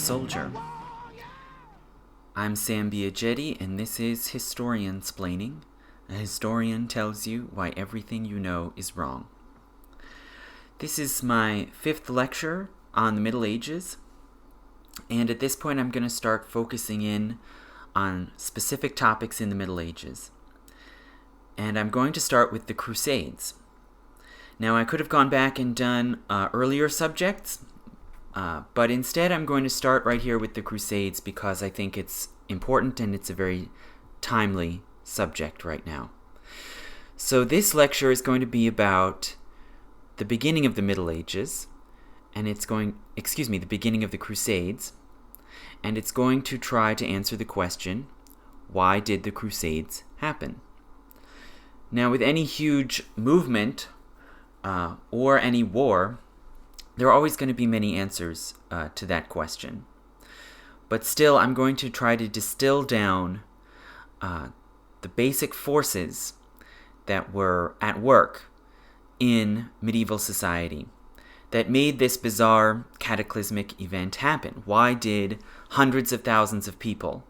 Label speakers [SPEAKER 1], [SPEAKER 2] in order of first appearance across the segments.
[SPEAKER 1] soldier. I'm Sam Biagetti, and this is Historiansplaining. A historian tells you why everything you know is wrong. This is my 5th lecture on the Middle Ages, and at this point I'm going to start focusing in on specific topics in the Middle Ages. And I'm going to start with the Crusades. Now, I could have gone back and done earlier subjects, but instead I'm going to start right here with the Crusades because I think it's important and it's a very timely subject right now. So this lecture is going to be about the beginning of the Middle Ages, and the beginning of the Crusades, and it's going to try to answer the question, why did the Crusades happen? Now, with any huge movement or any war, there are always going to be many answers to that question. But still, I'm going to try to distill down the basic forces that were at work in medieval society that made this bizarre cataclysmic event happen. Why did hundreds of thousands of people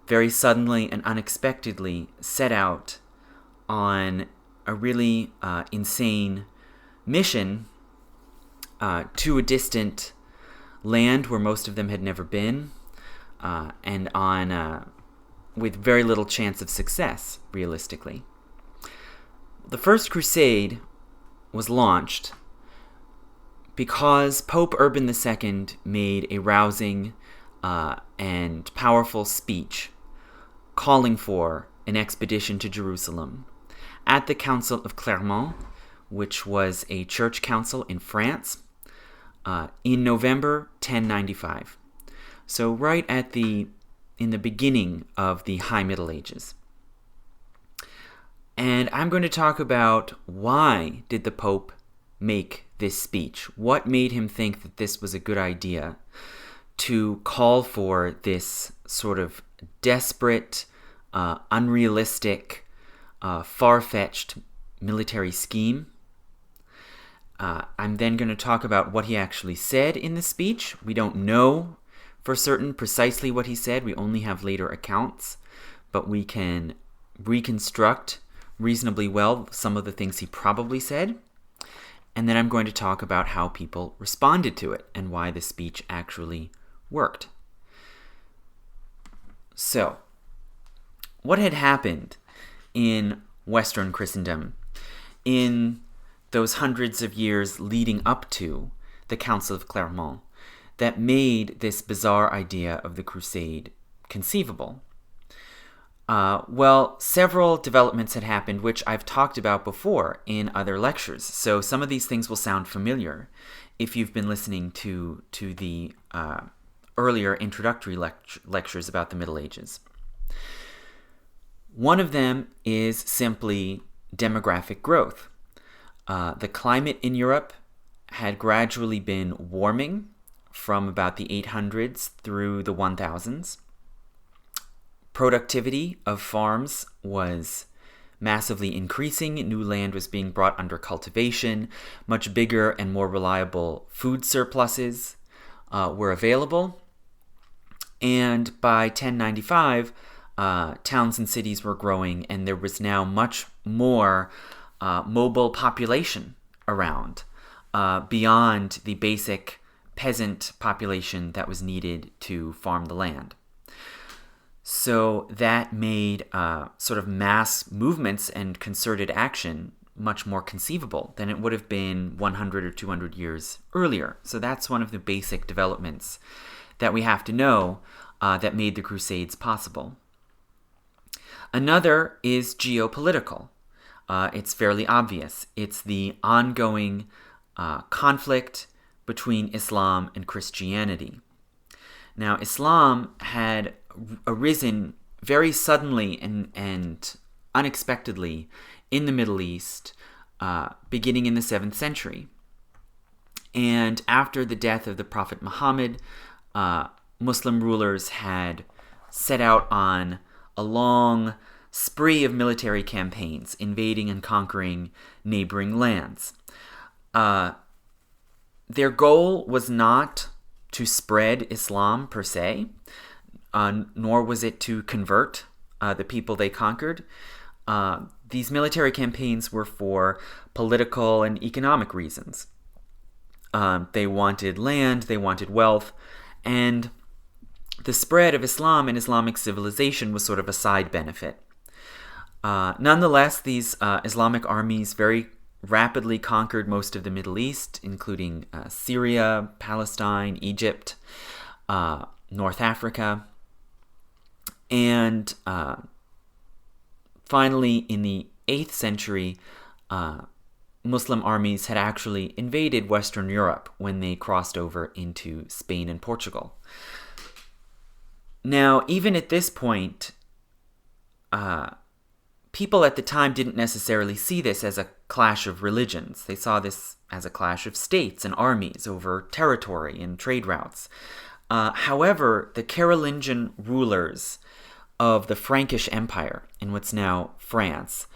[SPEAKER 1] very suddenly and unexpectedly set out on a really insane mission to a distant land where most of them had never been, and with very little chance of success, realistically. The First Crusade was launched because Pope Urban II made a rousing and powerful speech calling for an expedition to Jerusalem at the Council of Clermont, which was a church council in France, in November 1095. So right in the beginning of the High Middle Ages. And I'm going to talk about why did the Pope make this speech? What made him think that this was a good idea to call for this sort of desperate, unrealistic, far-fetched military scheme? I'm then going to talk about what he actually said in the speech. We don't know for certain precisely what he said. We only have later accounts, but we can reconstruct reasonably well some of the things he probably said. And then I'm going to talk about how people responded to it and why the speech actually worked. So, what had happened in Western Christendom in those hundreds of years leading up to the Council of Clermont that made this bizarre idea of the Crusade conceivable? Well, several developments had happened, which I've talked about before in other lectures. So some of these things will sound familiar if you've been listening to the earlier introductory lectures about the Middle Ages. One of them is simply demographic growth. The climate in Europe had gradually been warming from about the 800s through the 1000s. Productivity of farms was massively increasing. New land was being brought under cultivation. Much bigger and more reliable food surpluses were available. And by 1095, towns and cities were growing, and there was now much more mobile population around, beyond the basic peasant population that was needed to farm the land. So that made sort of mass movements and concerted action much more conceivable than it would have been 100 or 200 years earlier. So that's one of the basic developments that we have to know that made the Crusades possible. Another is geopolitical. It's fairly obvious. It's the ongoing conflict between Islam and Christianity. Now, Islam had arisen very suddenly and unexpectedly in the Middle East, beginning in the 7th century. And after the death of the Prophet Muhammad, Muslim rulers had set out on a long spree of military campaigns, invading and conquering neighboring lands. Their goal was not to spread Islam per se, nor was it to convert the people they conquered. These military campaigns were for political and economic reasons. They wanted land, they wanted wealth, and the spread of Islam and Islamic civilization was sort of a side benefit. Nonetheless, these Islamic armies very rapidly conquered most of the Middle East, including Syria, Palestine, Egypt, North Africa, and finally, in the 8th century, Muslim armies had actually invaded Western Europe when they crossed over into Spain and Portugal. Now, even at this point, people at the time didn't necessarily see this as a clash of religions. They saw this as a clash of states and armies over territory and trade routes. However, the Carolingian rulers of the Frankish Empire, in what's now France,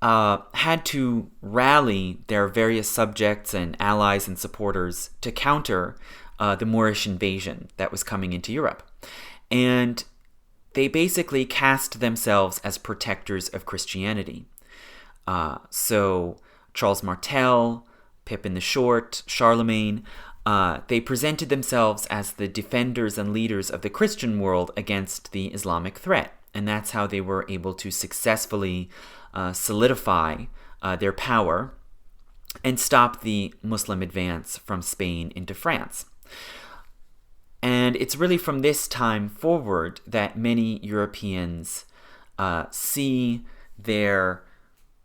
[SPEAKER 1] had to rally their various subjects and allies and supporters to counter the Moorish invasion that was coming into Europe. And they basically cast themselves as protectors of Christianity. So Charles Martel, Pippin the Short, Charlemagne, they presented themselves as the defenders and leaders of the Christian world against the Islamic threat. And that's how they were able to successfully solidify their power and stop the Muslim advance from Spain into France. And it's really from this time forward that many Europeans see their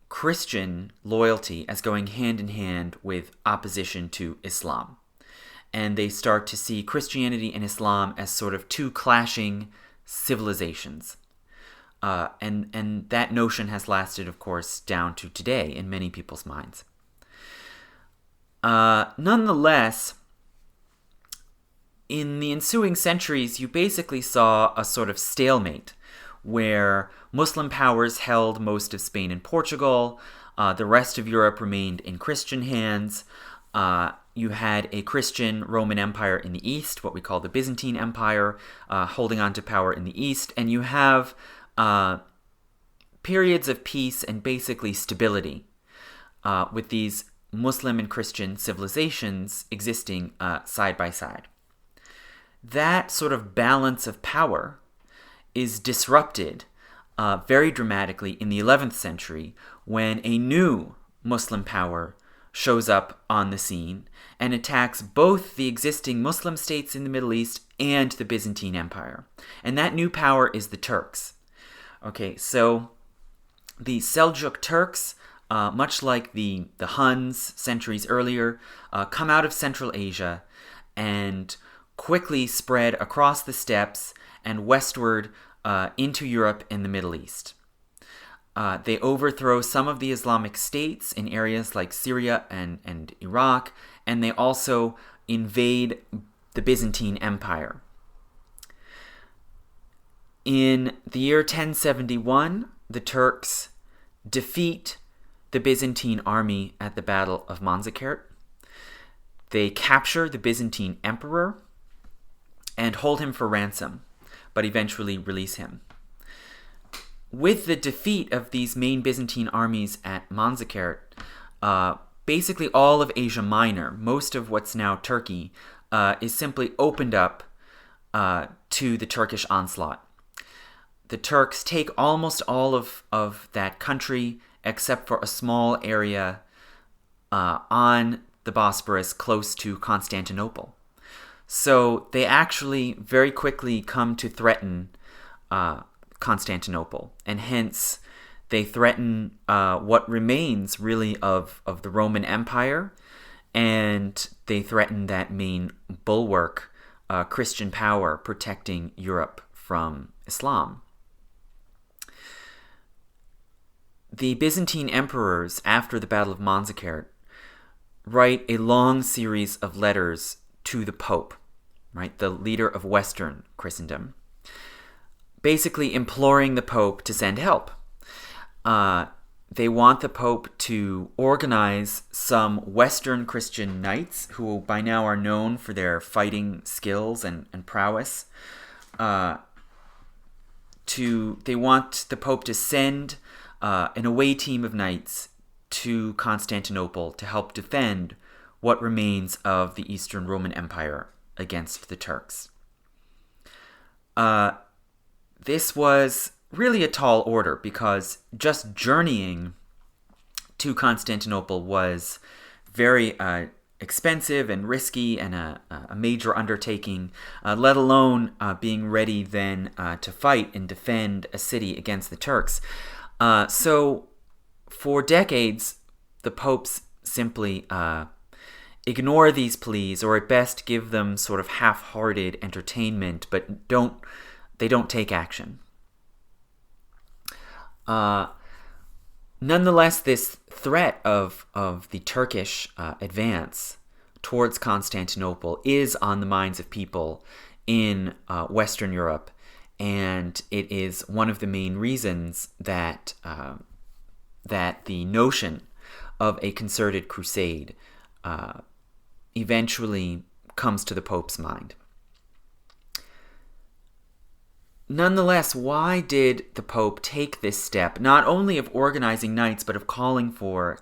[SPEAKER 1] Christian loyalty as going hand in hand with opposition to Islam. And they start to see Christianity and Islam as sort of two clashing civilizations. And that notion has lasted, of course, down to today in many people's minds. Nonetheless, in the ensuing centuries, you basically saw a sort of stalemate where Muslim powers held most of Spain and Portugal. The rest of Europe remained in Christian hands. You had a Christian Roman Empire in the east, what we call the Byzantine Empire, holding on to power in the east. And you have periods of peace and basically stability with these Muslim and Christian civilizations existing side by side. That sort of balance of power is disrupted very dramatically in the 11th century when a new Muslim power shows up on the scene and attacks both the existing Muslim states in the Middle East and the Byzantine Empire. And that new power is the Turks. Okay, so the Seljuk Turks, much like the Huns centuries earlier, come out of Central Asia and quickly spread across the steppes and westward into Europe and the Middle East. They overthrow some of the Islamic states in areas like Syria and Iraq, and they also invade the Byzantine Empire. In the year 1071, the Turks defeat the Byzantine army at the Battle of Manzikert. They capture the Byzantine emperor and hold him for ransom, but eventually release him. With the defeat of these main Byzantine armies at Manzikert, basically all of Asia Minor, most of what's now Turkey, is simply opened up to the Turkish onslaught. The Turks take almost all of that country except for a small area on the Bosporus close to Constantinople. So they actually very quickly come to threaten Constantinople, and hence they threaten what remains really of the Roman Empire, and they threaten that main bulwark, Christian power protecting Europe from Islam. The Byzantine emperors, after the Battle of Manzikert, write a long series of letters to the Pope, right, the leader of Western Christendom, basically imploring the Pope to send help. they want the Pope to organize some Western Christian knights who by now are known for their fighting skills and prowess. They want the Pope to send an away team of knights to Constantinople to help defend what remains of the Eastern Roman Empire against the Turks. This was really a tall order because just journeying to Constantinople was very expensive and risky and a major undertaking, let alone being ready then to fight and defend a city against the Turks. So for decades, the popes simply ignore these pleas, or at best give them sort of half-hearted entertainment, but they don't take action. Nonetheless, this threat of the Turkish advance towards Constantinople is on the minds of people in Western Europe, and it is one of the main reasons that the notion of a concerted crusade eventually comes to the Pope's mind. Nonetheless, why did the Pope take this step, not only of organizing knights, but of calling for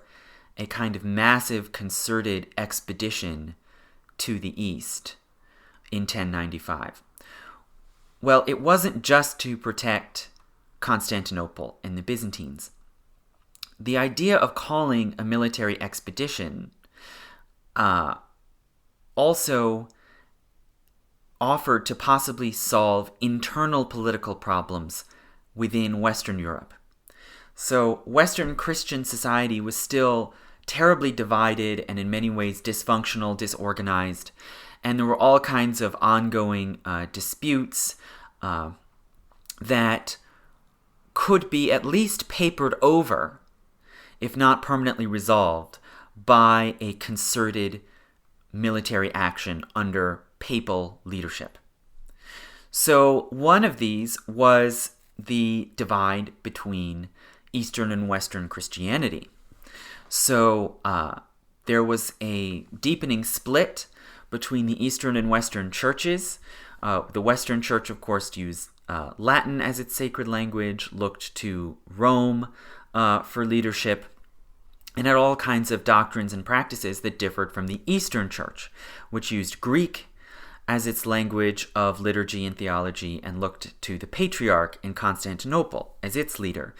[SPEAKER 1] a kind of massive concerted expedition to the east in 1095? Well, it wasn't just to protect Constantinople and the Byzantines. The idea of calling a military expedition also offered to possibly solve internal political problems within Western Europe. So Western Christian society was still terribly divided and in many ways dysfunctional, disorganized, and there were all kinds of ongoing disputes that could be at least papered over, if not permanently resolved, by a concerted military action under papal leadership. So one of these was the divide between Eastern and Western Christianity. So there was a deepening split between the Eastern and Western churches. The Western Church, of course, used Latin as its sacred language, looked to Rome for leadership, and had all kinds of doctrines and practices that differed from the Eastern Church, which used Greek as its language of liturgy and theology and looked to the Patriarch in Constantinople as its leader.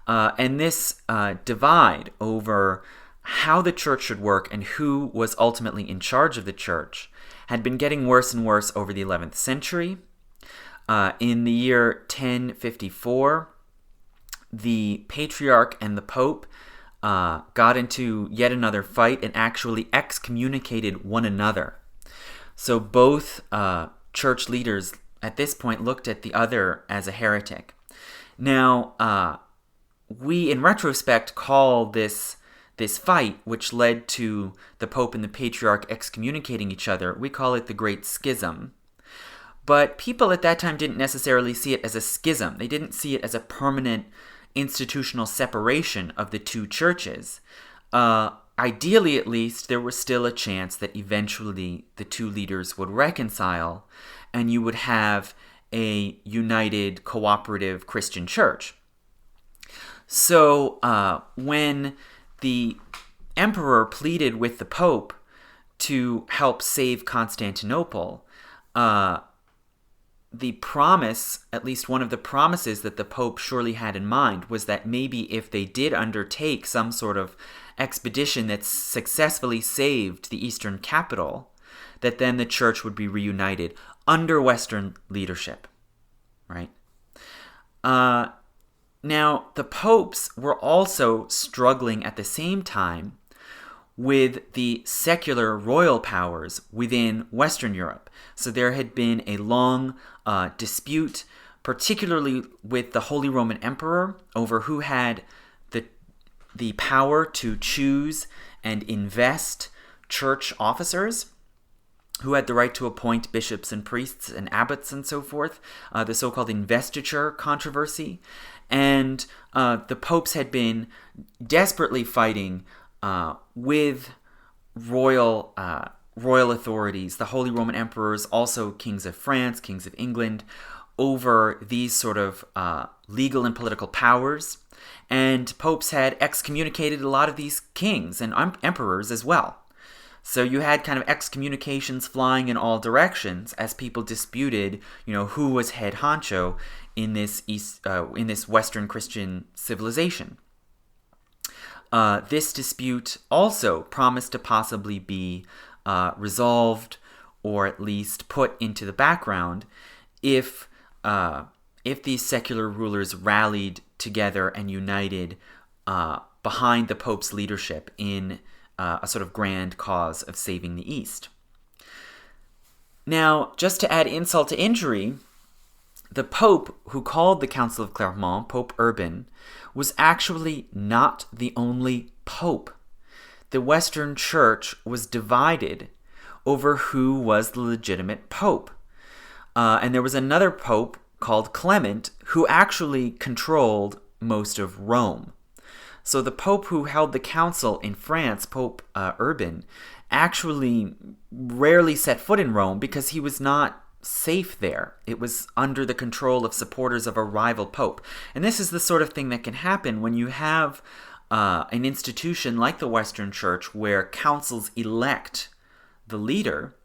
[SPEAKER 1] And this divide over how the church should work and who was ultimately in charge of the church had been getting worse and worse over the 11th century. In the year 1054, the Patriarch and the Pope got into yet another fight and actually excommunicated one another. So both church leaders at this point looked at the other as a heretic. Now, we in retrospect call this fight, which led to the Pope and the Patriarch excommunicating each other, we call it the Great Schism. But people at that time didn't necessarily see it as a schism. They didn't see it as a permanent institutional separation of the two churches. Ideally, at least, there was still a chance that eventually the two leaders would reconcile and you would have a united, cooperative Christian church. So when the emperor pleaded with the Pope to help save Constantinople, the promise, at least one of the promises that the Pope surely had in mind, was that maybe if they did undertake some sort of expedition that successfully saved the Eastern capital, that then the church would be reunited under Western leadership, right? Now, the popes were also struggling at the same time with the secular royal powers within Western Europe. So there had been a long dispute, particularly with the Holy Roman Emperor, over who had the power to choose and invest church officers. who had the right to appoint bishops and priests and abbots and so forth, the so-called investiture controversy. And the popes had been desperately fighting with royal authorities, the Holy Roman Emperors, also kings of France, kings of England, over these sort of legal and political powers. And popes had excommunicated a lot of these kings and emperors as well. So you had kind of excommunications flying in all directions as people disputed, who was head honcho in this Western Christian civilization. This dispute also promised to possibly be resolved, or at least put into the background, if these secular rulers rallied together and united behind the Pope's leadership in a sort of grand cause of saving the East. Now, just to add insult to injury, the Pope who called the Council of Clermont, Pope Urban, was actually not the only Pope. The Western Church was divided over who was the legitimate Pope. And there was another Pope called Clement who actually controlled most of Rome. So the Pope who held the council in France, Pope Urban, actually rarely set foot in Rome because he was not safe there. It was under the control of supporters of a rival pope. And this is the sort of thing that can happen when you have an institution like the Western Church where councils elect the leader.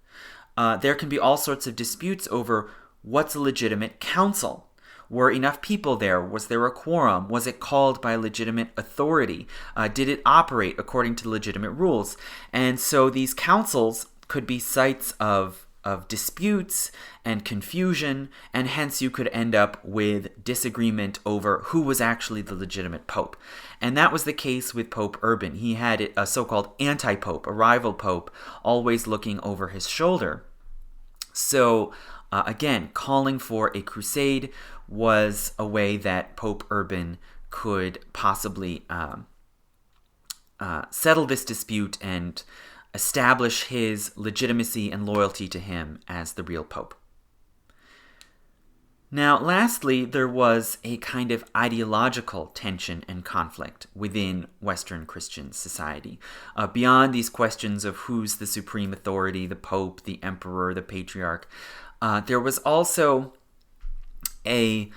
[SPEAKER 1] There can be all sorts of disputes over what's a legitimate council. Were enough people there? Was there a quorum? Was it called by a legitimate authority? Did it operate according to legitimate rules? And so these councils could be sites of disputes and confusion, and hence you could end up with disagreement over who was actually the legitimate pope. And that was the case with Pope Urban. He had a so-called anti-pope, a rival pope, always looking over his shoulder. So again, calling for a crusade was a way that Pope Urban could possibly settle this dispute and establish his legitimacy and loyalty to him as the real pope. Now, lastly, there was a kind of ideological tension and conflict within Western Christian society. Beyond these questions of who's the supreme authority, the pope, the emperor, the patriarch, there was also an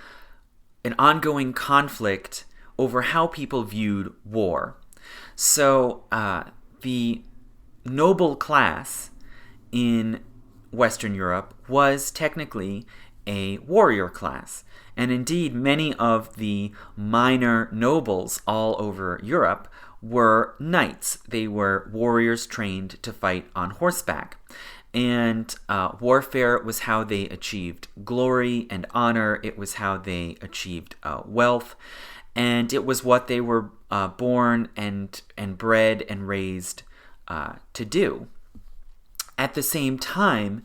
[SPEAKER 1] ongoing conflict over how people viewed war. So the noble class in Western Europe was technically a warrior class. And indeed, many of the minor nobles all over Europe were knights. They were warriors trained to fight on horseback. And warfare was how they achieved glory and honor. It was how they achieved wealth. And it was what they were born and bred and raised to do. At the same time,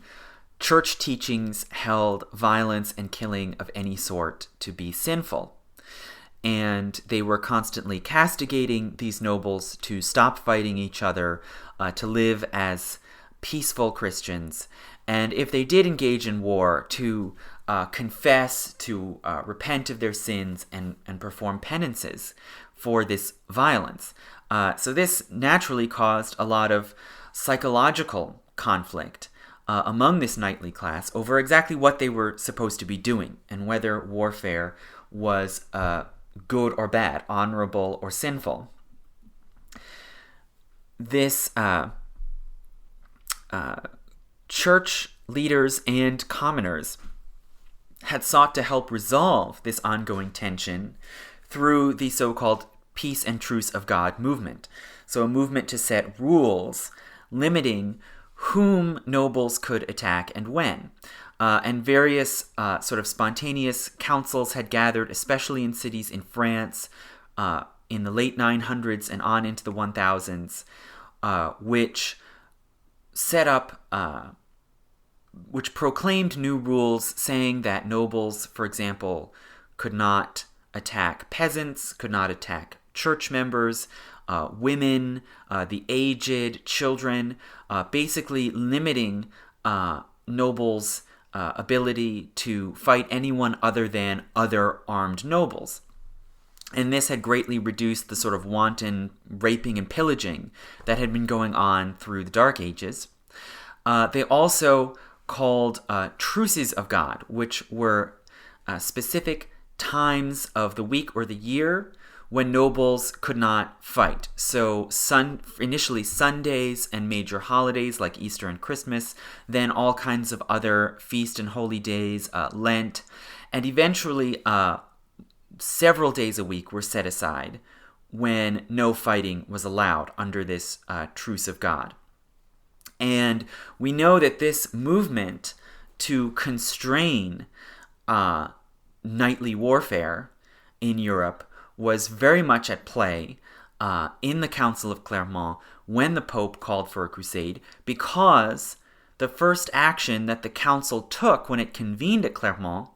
[SPEAKER 1] church teachings held violence and killing of any sort to be sinful. And they were constantly castigating these nobles to stop fighting each other, to live as peaceful Christians. And if they did engage in war, to confess, to repent of their sins and perform penances for this violence. So this naturally caused a lot of psychological conflict among this knightly class over exactly what they were supposed to be doing and whether warfare was good or bad, honorable or sinful. This church leaders and commoners had sought to help resolve this ongoing tension through the so-called Peace and Truce of God movement. So a movement to set rules limiting whom nobles could attack and when. And various sort of spontaneous councils had gathered, especially in cities in France, in the late 900s and on into the 1000s, which set up, which proclaimed new rules saying that nobles, for example, could not attack peasants, could not attack church members, women, the aged, children, basically limiting nobles' ability to fight anyone other than other armed nobles. And this had greatly reduced the sort of wanton raping and pillaging that had been going on through the Dark Ages. They also called truces of God, which were specific times of the week or the year when nobles could not fight. So initially Sundays and major holidays like Easter and Christmas, then all kinds of other feast and holy days, Lent, and eventually several days a week were set aside when no fighting was allowed under this truce of God. And we know that this movement to constrain nightly warfare in Europe was very much at play in the Council of Clermont when the Pope called for a crusade, because the first action that the council took when it convened at Clermont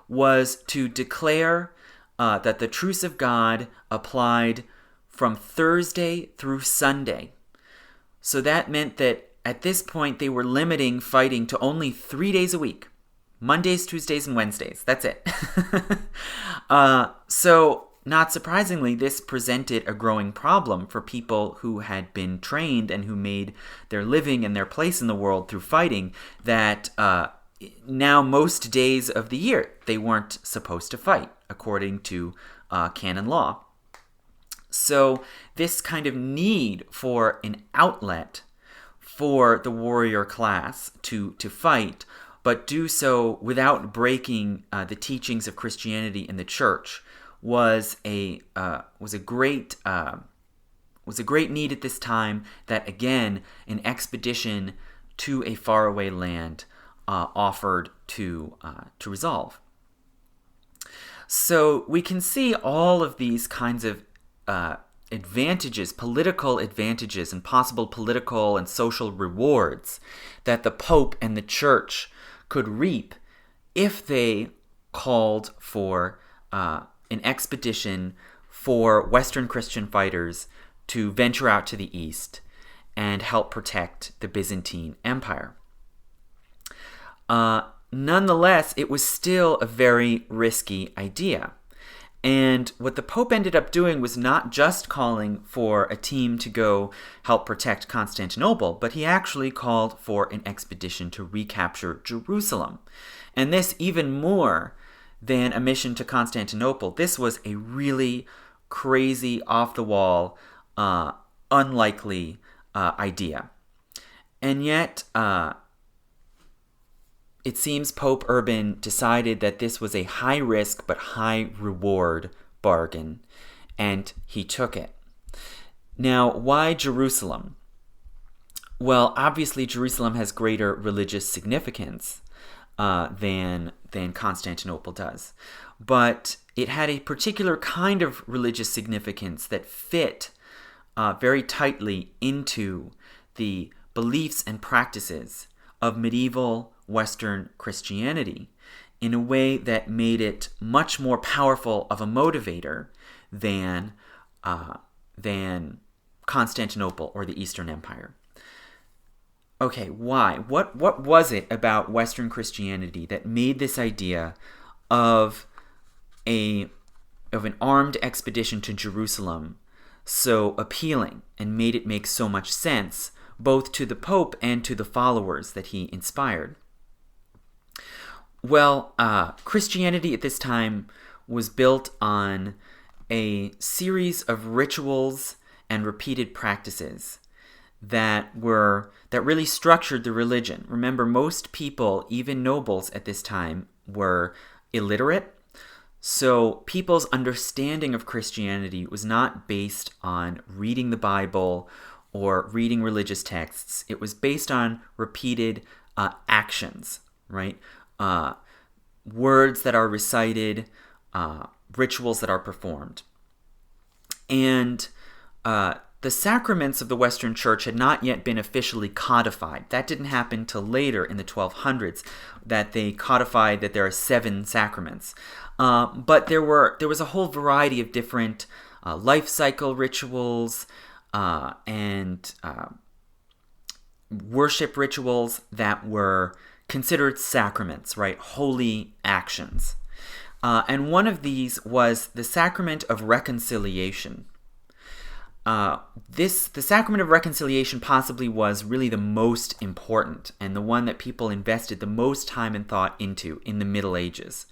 [SPEAKER 1] was to declare that the truce of God applied from Thursday through Sunday. So that meant that at this point they were limiting fighting to only 3 days a week. Mondays, Tuesdays, and Wednesdays. That's it. So, not surprisingly, this presented a growing problem for people who had been trained and who made their living and their place in the world through fighting, that now most days of the year they weren't supposed to fight, according to canon law. So, this kind of need for an outlet for the warrior class to fight, but do so without breaking the teachings of Christianity in the church, was a great need at this time that, again, an expedition to a faraway land offered to resolve. So we can see all of these kinds of advantages, political advantages, and possible political and social rewards that the Pope and the Church could reap if they called for an expedition for Western Christian fighters to venture out to the east and help protect the Byzantine Empire. Nonetheless, it was still a very risky idea. And what the Pope ended up doing was not just calling for a team to go help protect Constantinople, but he actually called for an expedition to recapture Jerusalem. And this, even more than a mission to Constantinople, this was a really crazy, off-the-wall, unlikely idea. And yet, it seems Pope Urban decided that this was a high-risk but high-reward bargain, and he took it. Now, why Jerusalem? Well, obviously Jerusalem has greater religious significance than Constantinople does, but it had a particular kind of religious significance that fit very tightly into the beliefs and practices of medieval Western Christianity in a way that made it much more powerful of a motivator than Constantinople or the Eastern Empire. Okay, why? What was it about Western Christianity that made this idea of an armed expedition to Jerusalem so appealing and made it make so much sense both to the Pope and to the followers that he inspired? Well, Christianity at this time was built on a series of rituals and repeated practices that really structured the religion. Remember, most people, even nobles at this time, were illiterate. So people's understanding of Christianity was not based on reading the Bible or reading religious texts. It was based on repeated actions, right? Words that are recited, rituals that are performed. And the sacraments of the Western Church had not yet been officially codified. That didn't happen till later in the 1200s, that they codified that there are 7 sacraments. But there was a whole variety of different life cycle rituals and worship rituals that were considered sacraments, right? Holy actions. And one of these was the sacrament of reconciliation. The sacrament of reconciliation possibly was really the most important and the one that people invested the most time and thought into in the Middle Ages.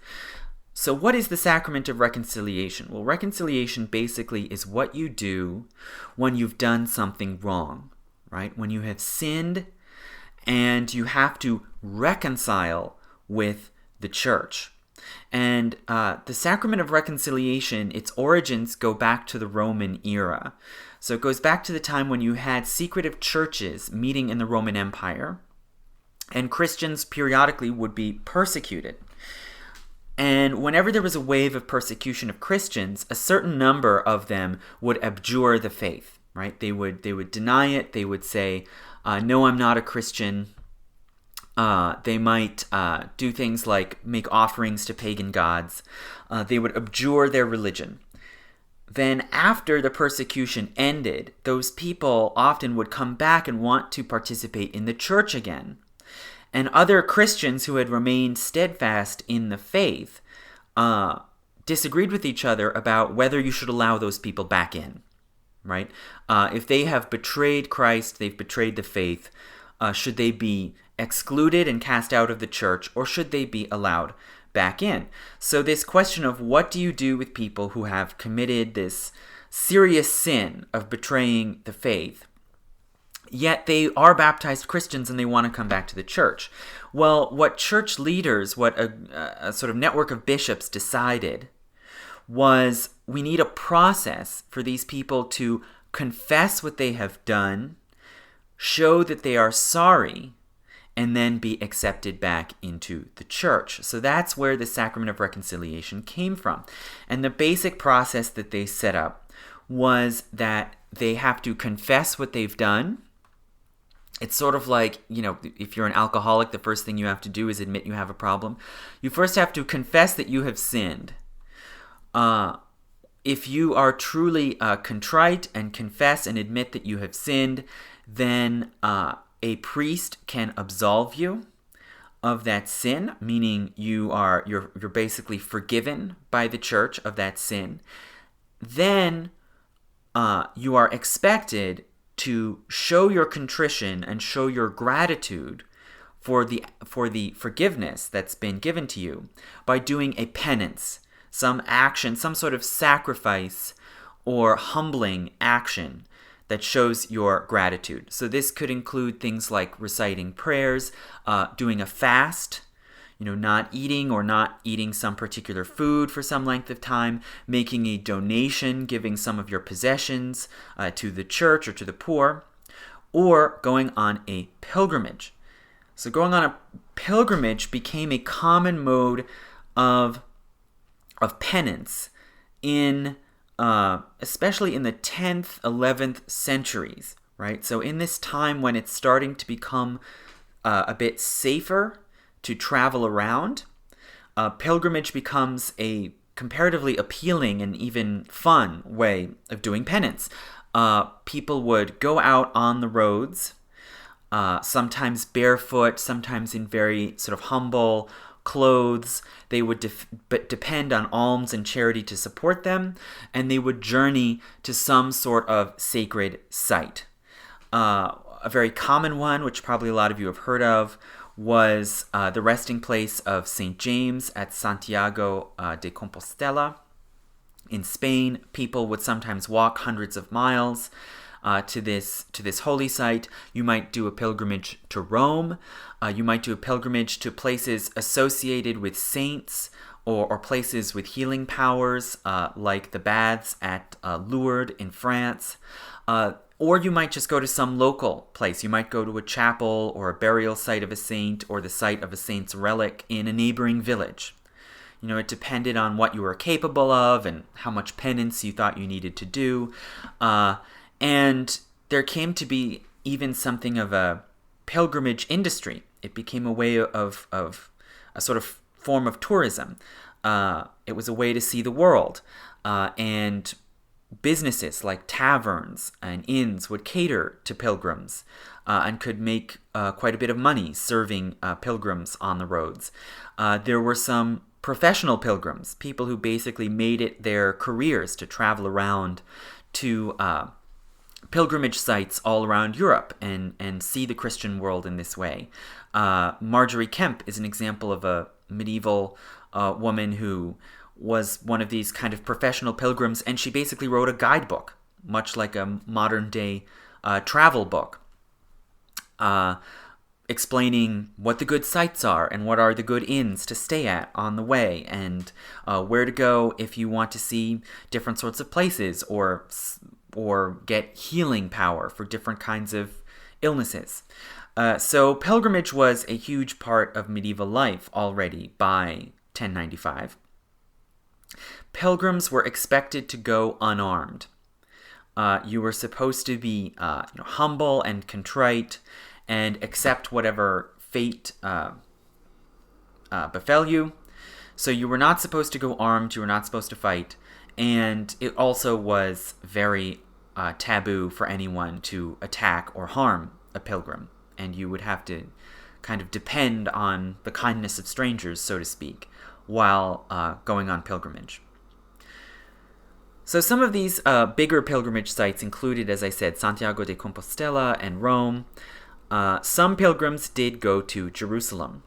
[SPEAKER 1] So what is the sacrament of reconciliation? Well, reconciliation basically is what you do when you've done something wrong, right? When you have sinned and you have to reconcile with the church. And the sacrament of reconciliation, its origins go back to the Roman era. So it goes back to the time when you had secretive churches meeting in the Roman Empire, and Christians periodically would be persecuted. And whenever there was a wave of persecution of Christians, a certain number of them would abjure the faith, right? They would deny it. They would say, no, I'm not a Christian. They might do things like make offerings to pagan gods. They would abjure their religion. Then after the persecution ended, those people often would come back and want to participate in the church again. And other Christians who had remained steadfast in the faith disagreed with each other about whether you should allow those people back in, right? If they have betrayed Christ, they've betrayed the faith, should they be excluded and cast out of the church, or should they be allowed back in? So this question of what do you do with people who have committed this serious sin of betraying the faith, yet they are baptized Christians and they want to come back to the church. Well, what church leaders, what a sort of network of bishops decided was we need a process for these people to confess what they have done, show that they are sorry, and then be accepted back into the church. So that's where the sacrament of reconciliation came from. And the basic process that they set up was that they have to confess what they've done. It's sort of like, if you're an alcoholic, the first thing you have to do is admit you have a problem. You first have to confess that you have sinned. If you are truly contrite and confess and admit that you have sinned, then a priest can absolve you of that sin, meaning you're basically forgiven by the church of that sin. Then you are expected to show your contrition and show your gratitude for the forgiveness that's been given to you by doing a penance, some action, some sort of sacrifice or humbling action that shows your gratitude. So this could include things like reciting prayers, doing a fast, not eating some particular food for some length of time, making a donation, giving some of your possessions to the church or to the poor, or going on a pilgrimage. So going on a pilgrimage became a common mode of penance especially in the 10th, 11th centuries, right? So in this time when it's starting to become a bit safer to travel around, pilgrimage becomes a comparatively appealing and even fun way of doing penance. People would go out on the roads, sometimes barefoot, sometimes in very sort of humble clothes. They would depend on alms and charity to support them, and they would journey to some sort of sacred site. A very common one, which probably a lot of you have heard of, was the resting place of St. James at Santiago de Compostela. In Spain, people would sometimes walk hundreds of miles to this holy site. You might do a pilgrimage to Rome. You might do a pilgrimage to places associated with saints or places with healing powers, like the baths at Lourdes in France. Or you might just go to some local place. You might go to a chapel or a burial site of a saint or the site of a saint's relic in a neighboring village. It depended on what you were capable of and how much penance you thought you needed to do. And there came to be even something of a pilgrimage industry. It became a way of a sort of form of tourism. It was a way to see the world. And businesses like taverns and inns would cater to pilgrims and could make quite a bit of money serving pilgrims on the roads. There were some professional pilgrims, people who basically made it their careers to travel around to pilgrimage sites all around Europe and see the Christian world in this way. Marjorie Kemp is an example of a medieval woman who was one of these kind of professional pilgrims, and she basically wrote a guidebook, much like a modern-day travel book, explaining what the good sites are and what are the good inns to stay at on the way, and where to go if you want to see different sorts of places or get healing power for different kinds of illnesses. So pilgrimage was a huge part of medieval life already by 1095. Pilgrims were expected to go unarmed. You were supposed to be humble and contrite and accept whatever fate befell you. So you were not supposed to go armed, you were not supposed to fight, and it also was very taboo for anyone to attack or harm a pilgrim, and you would have to kind of depend on the kindness of strangers, so to speak, while going on pilgrimage. So some of these bigger pilgrimage sites included, as I said, Santiago de Compostela and Rome. Some pilgrims did go to Jerusalem.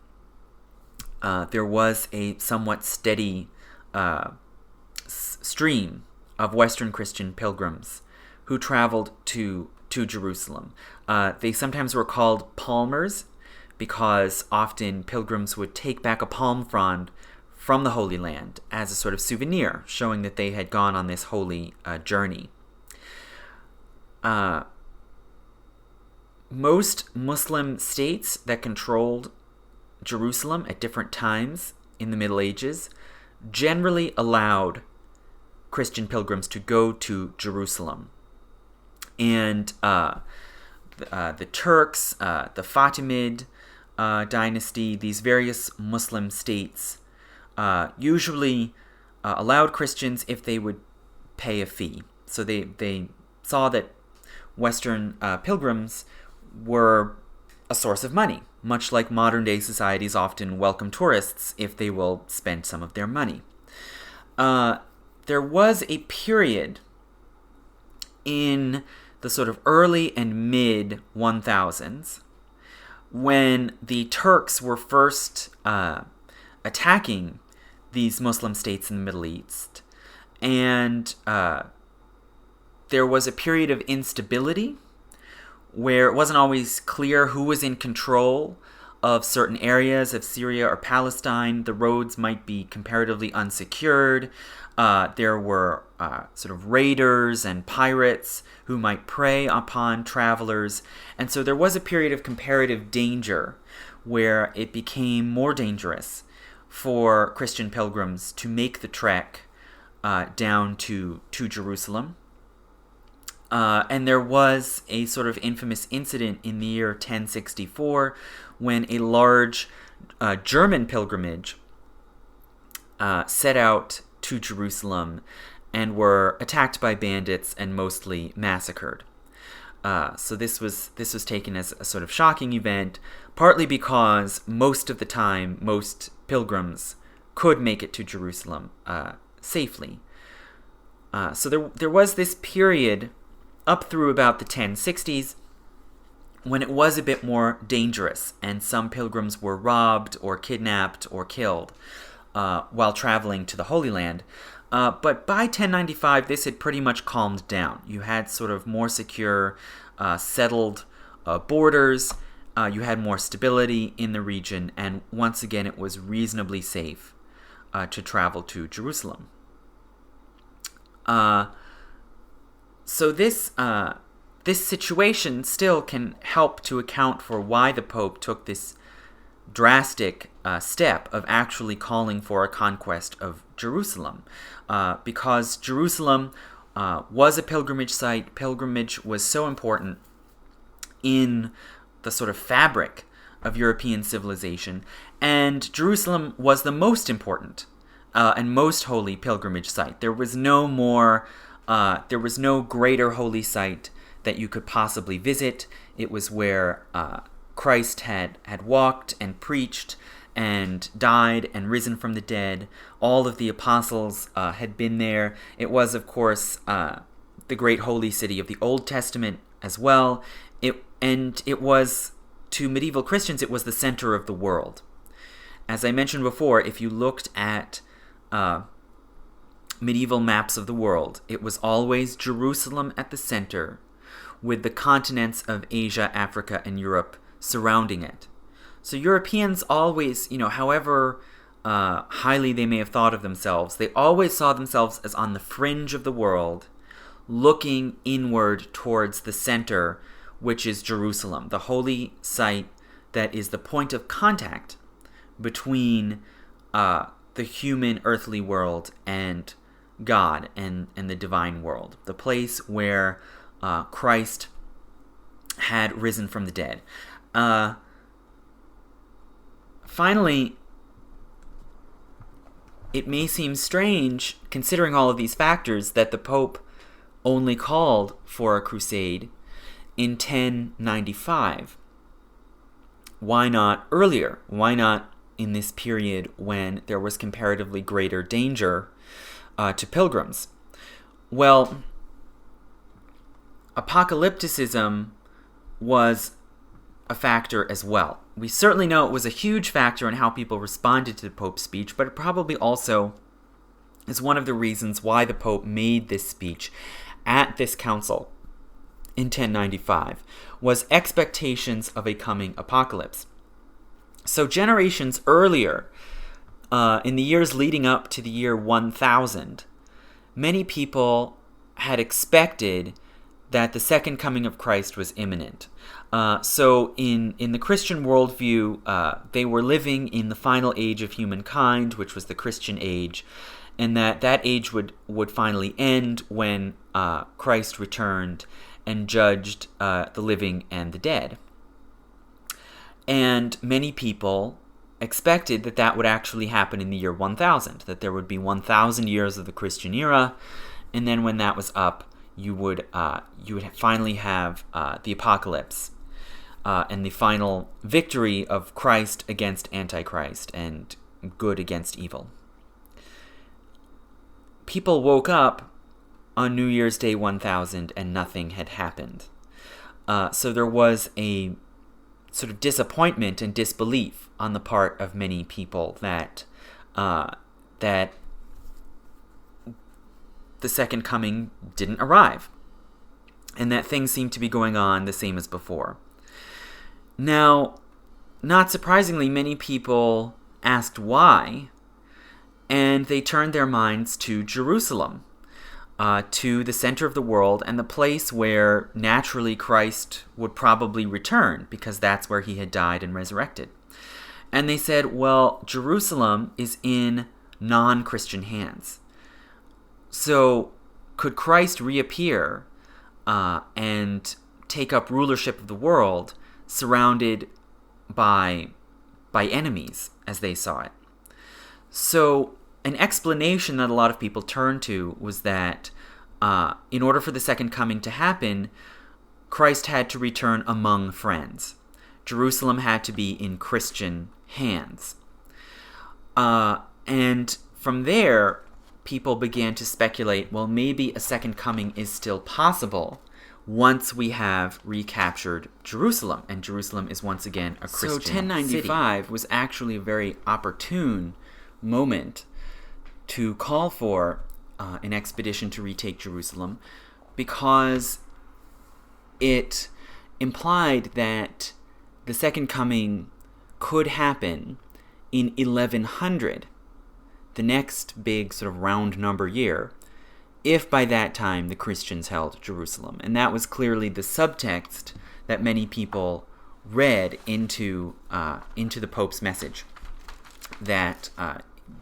[SPEAKER 1] There was a somewhat steady stream of Western Christian pilgrims who traveled to Jerusalem. They sometimes were called palmers because often pilgrims would take back a palm frond from the Holy Land as a sort of souvenir, showing that they had gone on this holy journey. Most Muslim states that controlled Jerusalem at different times in the Middle Ages generally allowed Christian pilgrims to go to Jerusalem. And the Turks, the Fatimid dynasty, these various Muslim states usually allowed Christians if they would pay a fee. So they saw that Western pilgrims were a source of money, much like modern-day societies often welcome tourists if they will spend some of their money. There was a period in the sort of early and mid-1000s when the Turks were first attacking these Muslim states in the Middle East, and there was a period of instability where it wasn't always clear who was in control of certain areas of Syria or Palestine. The roads might be comparatively unsecured. There were sort of raiders and pirates who might prey upon travelers. And so there was a period of comparative danger where it became more dangerous for Christian pilgrims to make the trek down to Jerusalem. And there was a sort of infamous incident in the year 1064 when a large German pilgrimage set out to Jerusalem and were attacked by bandits and mostly massacred. So this was taken as a sort of shocking event, partly because most of the time most pilgrims could make it to Jerusalem safely. So there was this period up through about the 1060s when it was a bit more dangerous, and some pilgrims were robbed or kidnapped or killed while traveling to the Holy Land. But by 1095, this had pretty much calmed down. You had sort of more secure, settled borders. You had more stability in the region, and once again, it was reasonably safe to travel to Jerusalem. So this situation still can help to account for why the Pope took this drastic step of actually calling for a conquest of Jerusalem, because Jerusalem was a pilgrimage site. Pilgrimage was so important in the sort of fabric of European civilization, and Jerusalem was the most important and most holy pilgrimage site. There was no more There was no greater holy site that you could possibly visit. It was where Christ had walked and preached and died and risen from the dead. All of the apostles had been there. It was, of course, the great holy city of the Old Testament as well. It was, to medieval Christians, it was the center of the world. As I mentioned before, if you looked at medieval maps of the world, it was always Jerusalem at the center, with the continents of Asia, Africa, and Europe surrounding it. So Europeans always, however highly they may have thought of themselves, they always saw themselves as on the fringe of the world, looking inward towards the center, which is Jerusalem, the holy site that is the point of contact between the human earthly world and God and the divine world, the place where Christ had risen from the dead. Finally, it may seem strange, considering all of these factors, that the Pope only called for a crusade in 1095. Why not earlier? Why not in this period when there was comparatively greater danger to pilgrims? Well, apocalypticism was a factor as well. We certainly know it was a huge factor in how people responded to the Pope's speech, but it probably also is one of the reasons why the Pope made this speech at this council in 1095, was expectations of a coming apocalypse. So generations earlier, in the years leading up to the year 1000, many people had expected that the second coming of Christ was imminent. So in the Christian worldview, they were living in the final age of humankind, which was the Christian age, and that age would finally end when Christ returned and judged the living and the dead. And many people expected that would actually happen in the year 1000, that there would be 1000 years of the Christian era, and then when that was up, you would finally have the apocalypse and the final victory of Christ against Antichrist and good against evil. People woke up on New Year's Day 1000 and nothing had happened. So there was a sort of disappointment and disbelief on the part of many people that the second coming didn't arrive, and that things seemed to be going on the same as before. Now, not surprisingly, many people asked why, and they turned their minds to Jerusalem, to the center of the world and the place where naturally Christ would probably return, because that's where he had died and resurrected. And they said, well, Jerusalem is in non-Christian hands. So could Christ reappear and take up rulership of the world surrounded by enemies, as they saw it? So an explanation that a lot of people turned to was that in order for the second coming to happen, Christ had to return among friends. Jerusalem had to be in Christian hands. And from there, people began to speculate, well, maybe a second coming is still possible once we have recaptured Jerusalem, and Jerusalem is once again a Christian city. So 1095 was actually a very opportune moment to call for an expedition to retake Jerusalem, because it implied that the second coming could happen in 1100, the next big sort of round number year, if by that time the Christians held Jerusalem. And that was clearly the subtext that many people read into the Pope's message, that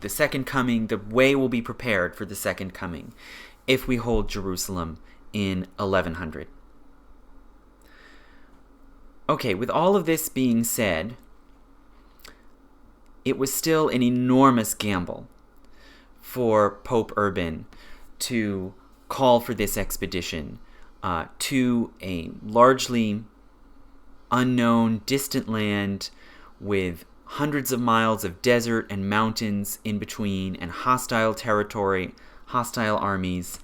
[SPEAKER 1] the second coming, the way will be prepared for the second coming if we hold Jerusalem in 1100. Okay, with all of this being said, it was still an enormous gamble for Pope Urban to call for this expedition to a largely unknown, distant land with hundreds of miles of desert and mountains in between, and hostile territory, hostile armies,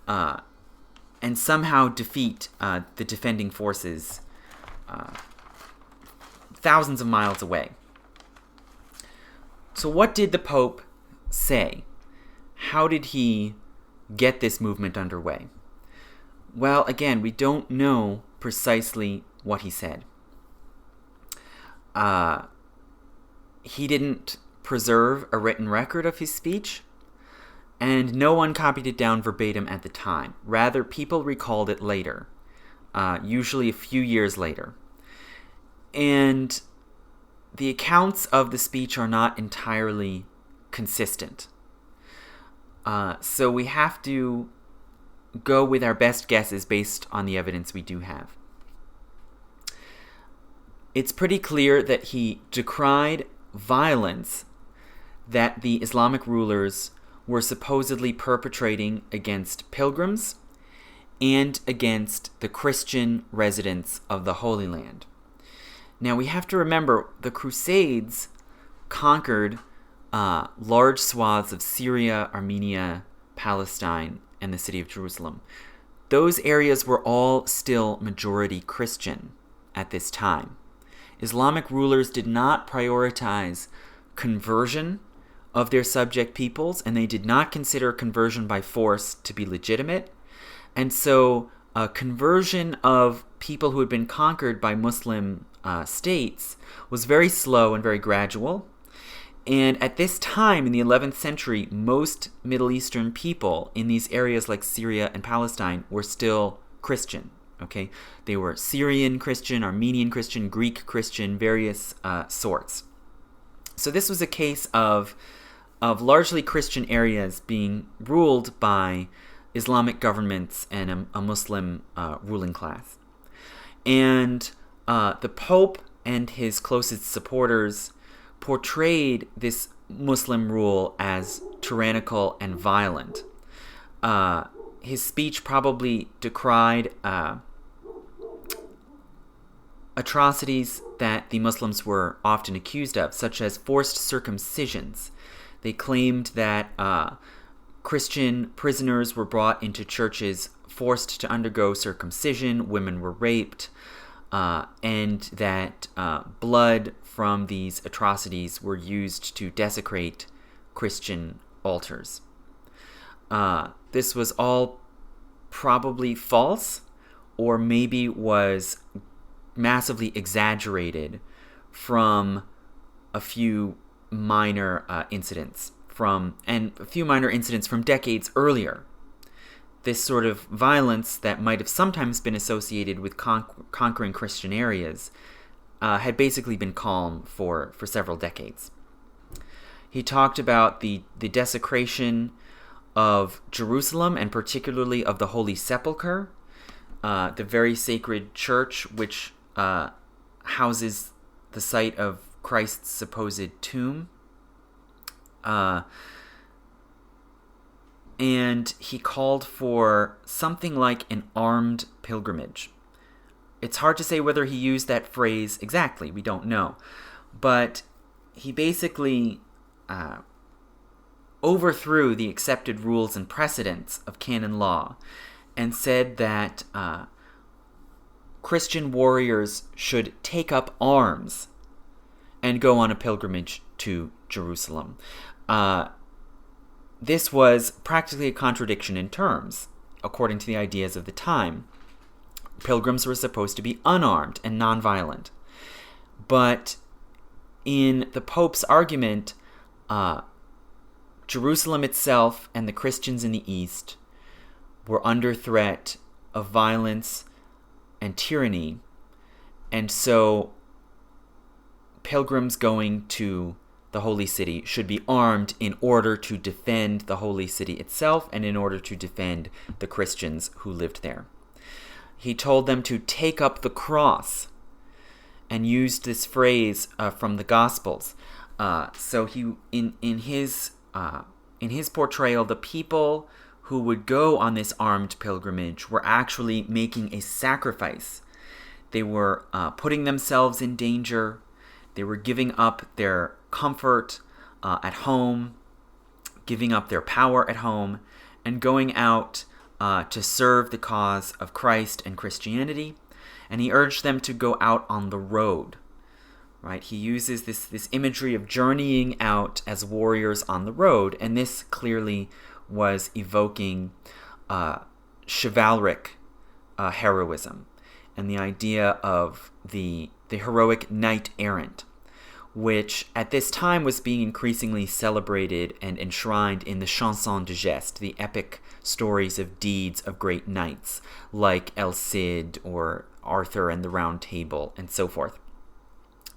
[SPEAKER 1] and somehow defeat the defending forces thousands of miles away. So what did the Pope say? How did he get this movement underway? Well, again, we don't know precisely what he said. He didn't preserve a written record of his speech, and no one copied it down verbatim at the time. Rather, people recalled it later, usually a few years later. And the accounts of the speech are not entirely consistent. So we have to go with our best guesses based on the evidence we do have. It's pretty clear that he decried violence that the Islamic rulers were supposedly perpetrating against pilgrims and against the Christian residents of the Holy Land. Now we have to remember the Crusades conquered large swaths of Syria, Armenia, Palestine, and the city of Jerusalem. Those areas were all still majority Christian at this time. Islamic rulers did not prioritize conversion of their subject peoples, and they did not consider conversion by force to be legitimate. And so conversion of people who had been conquered by Muslim states was very slow and very gradual. And at this time, in the 11th century, most Middle Eastern people in these areas like Syria and Palestine were still Christian. Okay, they were Syrian Christian, Armenian Christian, Greek Christian, various sorts. So this was a case of largely Christian areas being ruled by Islamic governments and a Muslim ruling class. And the Pope and his closest supporters portrayed this Muslim rule as tyrannical and violent. His speech probably decried atrocities that the Muslims were often accused of, such as forced circumcisions. They claimed that Christian prisoners were brought into churches forced to undergo circumcision, women were raped, and that blood from these atrocities were used to desecrate Christian altars. This was all probably false, or maybe was massively exaggerated from a few minor incidents from decades earlier. This sort of violence that might have sometimes been associated with conquering Christian areas had basically been calm for several decades. He talked about the desecration of Jerusalem, and particularly of the Holy Sepulchre, the very sacred church which houses the site of Christ's supposed tomb. And he called for something like an armed pilgrimage. It's hard to say whether he used that phrase exactly. We don't know. But he basically overthrew the accepted rules and precedents of canon law and said that Christian warriors should take up arms and go on a pilgrimage to Jerusalem. This was practically a contradiction in terms, according to the ideas of the time. Pilgrims were supposed to be unarmed and nonviolent. But in the Pope's argument, Jerusalem itself and the Christians in the East were under threat of violence and tyranny, and so pilgrims going to the Holy City should be armed in order to defend the Holy City itself and in order to defend the Christians who lived there. He told them to take up the cross and used this phrase from the Gospels. So he in his portrayal, the people who would go on this armed pilgrimage were actually making a sacrifice. They were putting themselves in danger. They were giving up their comfort at home, giving up their power at home, and going out to serve the cause of Christ and Christianity. And he urged them to go out on the road. Right? He uses this imagery of journeying out as warriors on the road, and this clearly was evoking chivalric heroism and the idea of the heroic knight-errant, which at this time was being increasingly celebrated and enshrined in the chansons de geste, the epic stories of deeds of great knights, like El Cid or Arthur and the Round Table, and so forth.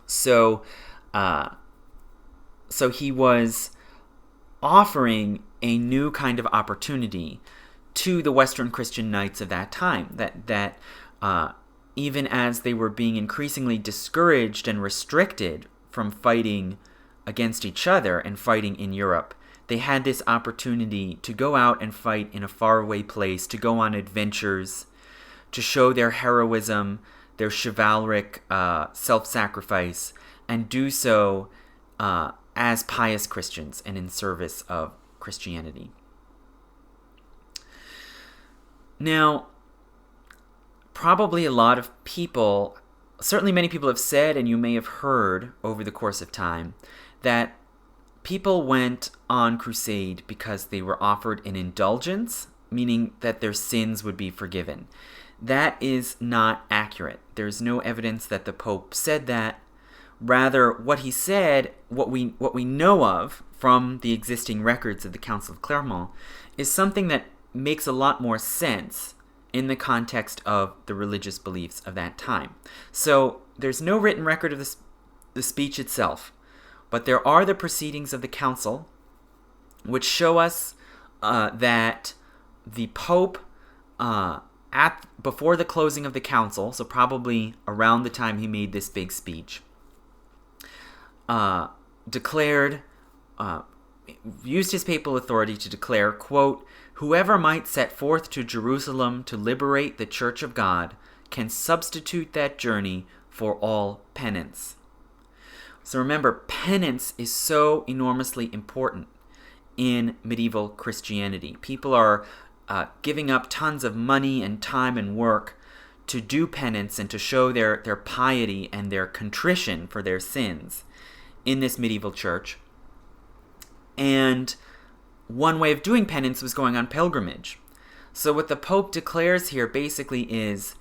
[SPEAKER 1] So he was offering a new kind of opportunity to the Western Christian knights of that time, that even as they were being increasingly discouraged and restricted from fighting against each other and fighting in Europe, they had this opportunity to go out and fight in a faraway place, to go on adventures, to show their heroism, their chivalric self-sacrifice, and do so as pious Christians and in service of Christianity. Now, probably a lot of people, certainly many people have said, and you may have heard over the course of time, that people went on crusade because they were offered an indulgence, meaning that their sins would be forgiven. That is not accurate. There's no evidence that the Pope said that. Rather, what he said, what we know of from the existing records of the Council of Clermont, is something that makes a lot more sense in the context of the religious beliefs of that time. So there's no written record of the speech itself, but there are the proceedings of the council, which show us that the Pope, before the closing of the council, so probably around the time he made this big speech, used his papal authority to declare, quote, "Whoever might set forth to Jerusalem to liberate the Church of God can substitute that journey for all penance." So remember, penance is so enormously important in medieval Christianity. People are giving up tons of money and time and work to do penance and to show their piety and their contrition for their sins in this medieval church. And one way of doing penance was going on pilgrimage. So what the Pope declares here basically is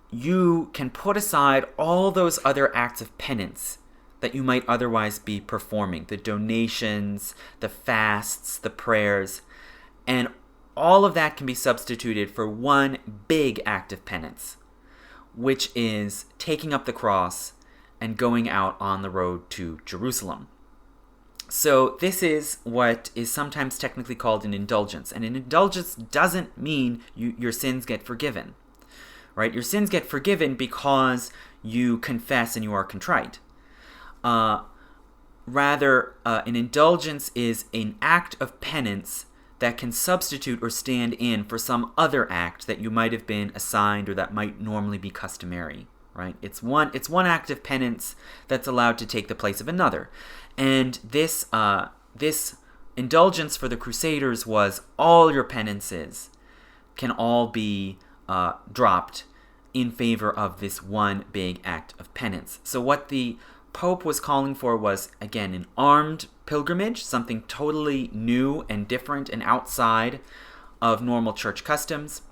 [SPEAKER 1] you can put aside all those other acts of penance that you might otherwise be performing, the donations, the fasts, the prayers, and all of that can be substituted for one big act of penance, which is taking up the cross and going out on the road to Jerusalem. So this is what is sometimes technically called an indulgence. And an indulgence doesn't mean your sins get forgiven, right? Your sins get forgiven because you confess and you are contrite. Rather, an indulgence is an act of penance that can substitute or stand in for some other act that you might have been assigned or that might normally be customary, right? It's one act of penance that's allowed to take the place of another. And this indulgence for the Crusaders was all your penances can all be dropped in favor of this one big act of penance. So what the Pope was calling for was, again, an armed pilgrimage, something totally new and different and outside of normal church customs.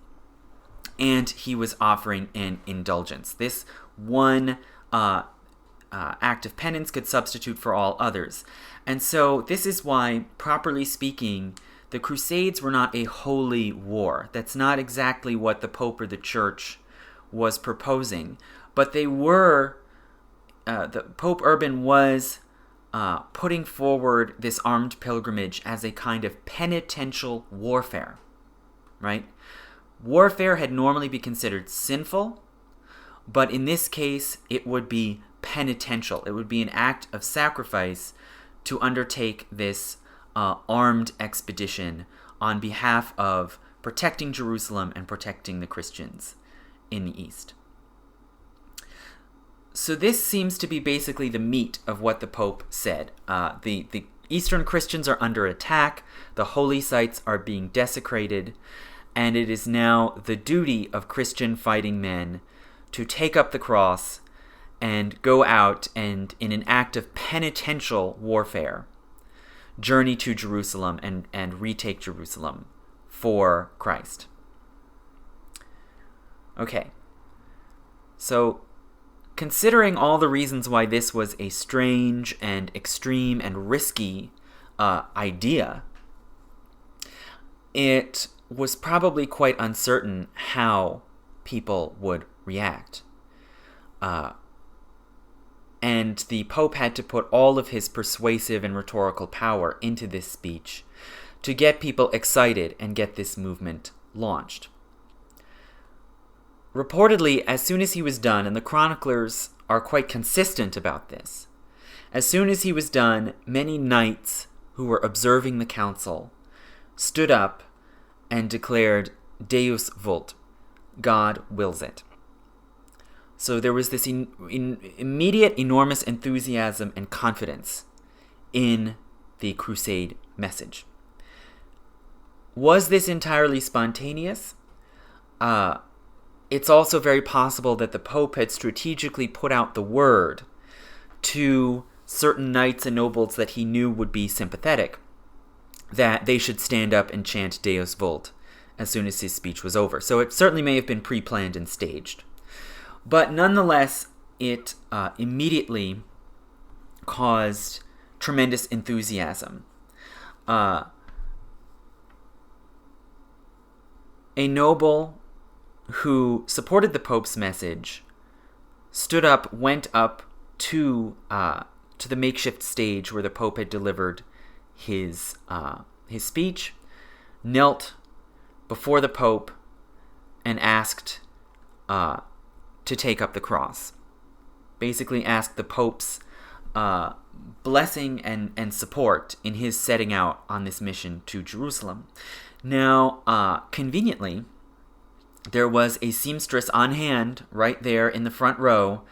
[SPEAKER 1] And he was offering an indulgence. This one act of penance could substitute for all others. And so this is why, properly speaking, the Crusades were not a holy war. That's not exactly what the Pope or the Church was proposing. But they were, the Pope Urban was putting forward this armed pilgrimage as a kind of penitential warfare, right? Warfare had normally been considered sinful, but in this case, it would be penitential. It would be an act of sacrifice to undertake this armed expedition on behalf of protecting Jerusalem and protecting the Christians in the East. So this seems to be basically the meat of what the Pope said. The Eastern Christians are under attack, the holy sites are being desecrated, and it is now the duty of Christian fighting men to take up the cross and go out and, in an act of penitential warfare, journey to Jerusalem and retake Jerusalem for Christ. Okay, so considering all the reasons why this was a strange and extreme and risky idea, it was probably quite uncertain how people would react. And the Pope had to put all of his persuasive and rhetorical power into this speech to get people excited and get this movement launched. Reportedly, as soon as he was done, and the chroniclers are quite consistent about this, as soon as he was done, many knights who were observing the council stood up and declared, Deus vult, God wills it. So there was this immediate, enormous enthusiasm and confidence in the Crusade message. Was this entirely spontaneous? It's also very possible that the Pope had strategically put out the word to certain knights and nobles that he knew would be sympathetic, that they should stand up and chant Deus vult as soon as his speech was over. So it certainly may have been pre-planned and staged. But nonetheless, it immediately caused tremendous enthusiasm. A noble who supported the Pope's message stood up, went up to the makeshift stage where the Pope had delivered his speech, knelt before the Pope, and asked to take up the cross. Basically asked the Pope's blessing and support in his setting out on this mission to Jerusalem. Now, conveniently, there was a seamstress on hand right there in the front row